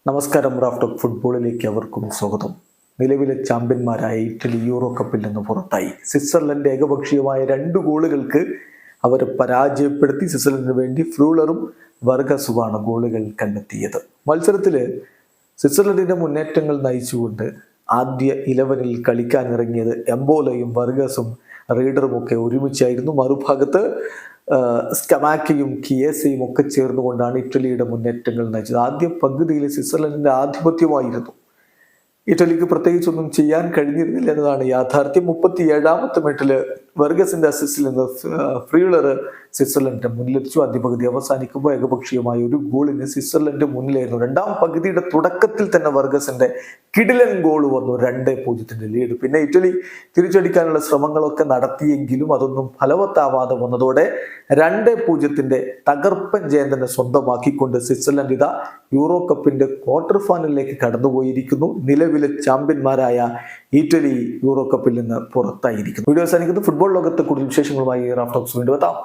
നമസ്കാരം. റാഫ്റ്റോക്ക് ഫുട്ബോളിലേക്ക് അവർക്കും സ്വാഗതം. നിലവിലെ ചാമ്പ്യന്മാരായ ഇറ്റലി യൂറോ കപ്പിൽ നിന്ന് പുറത്തായി. സ്വിറ്റ്സർലൻഡ് ഏകപക്ഷീയമായ 2 ഗോളുകൾക്ക് അവരെ പരാജയപ്പെടുത്തി. സ്വിറ്റ്സർലൻഡിന് വേണ്ടി ഫ്രൂളറും വർഗസുമാണ് ഗോളുകൾ കണ്ടെത്തിയത്. മത്സരത്തിൽ സ്വിറ്റ്സർലൻഡിന്റെ മുന്നേറ്റങ്ങൾ നയിച്ചുകൊണ്ട് ആദ്യ 11-ൽ കളിക്കാനിറങ്ങിയത് എംബോലയും വർഗസും റീഡറും ഒക്കെ ഒരുമിച്ചായിരുന്നു. മറുഭാഗത്ത് സ്കമാക്കയും കിയേസയും ഒക്കെ ചേർന്നുകൊണ്ടാണ് ഇറ്റലിയുടെ മുന്നേറ്റങ്ങൾ നയിച്ചത്. ആദ്യ പകുതിയിൽ സ്വിറ്റ്സർലൻഡിന്റെ ആധിപത്യമായിരുന്നു. ഇറ്റലിക്ക് പ്രത്യേകിച്ചൊന്നും ചെയ്യാൻ കഴിഞ്ഞിരുന്നില്ല എന്നതാണ് യാഥാർത്ഥ്യം. 37ാമത്തെ മിനിറ്റില് വർഗസിന്റെ അസിസ്റ്റിൽ നിന്ന് ഫ്രീളർ സ്വിറ്റ്സർലൻഡിന്റെ മുന്നിലെത്തിച്ചു. ആദ്യ പകുതി അവസാനിക്കുമ്പോൾ ഏകപക്ഷീയമായ 1 ഗോളിന് സ്വിറ്റ്സർലൻഡ് മുന്നിലായിരുന്നു. രണ്ടാം പകുതിയുടെ തുടക്കത്തിൽ തന്നെ വർഗസിന്റെ കിടിലൻ ഗോൾ വന്നു. 2-0 ലീഡ്. പിന്നെ ഇറ്റലി തിരിച്ചടിക്കാനുള്ള ശ്രമങ്ങളൊക്കെ നടത്തിയെങ്കിലും അതൊന്നും ഫലവത്താവാതെ വന്നതോടെ 2-0 തകർപ്പൻ ജയം തന്നെ സ്വന്തമാക്കിക്കൊണ്ട് സ്വിറ്റ്സർലൻഡ് ഇതാ യൂറോ കപ്പിന്റെ ക്വാർട്ടർ ഫൈനലിലേക്ക് കടന്നുപോയിരിക്കുന്നു. നിലവിലെ ചാമ്പ്യന്മാരായ ഇറ്റലി യൂറോ കപ്പിൽ നിന്ന് പുറത്തായിരിക്കുന്നു. വീഡിയോ അവസാനിക്കുന്നു. ഫുട്ബോൾ ലോകത്തെ കൂടുതൽ വിശേഷങ്ങളുമായി റാഫ്റ്റോക്സ് വീണ്ടും എത്താം.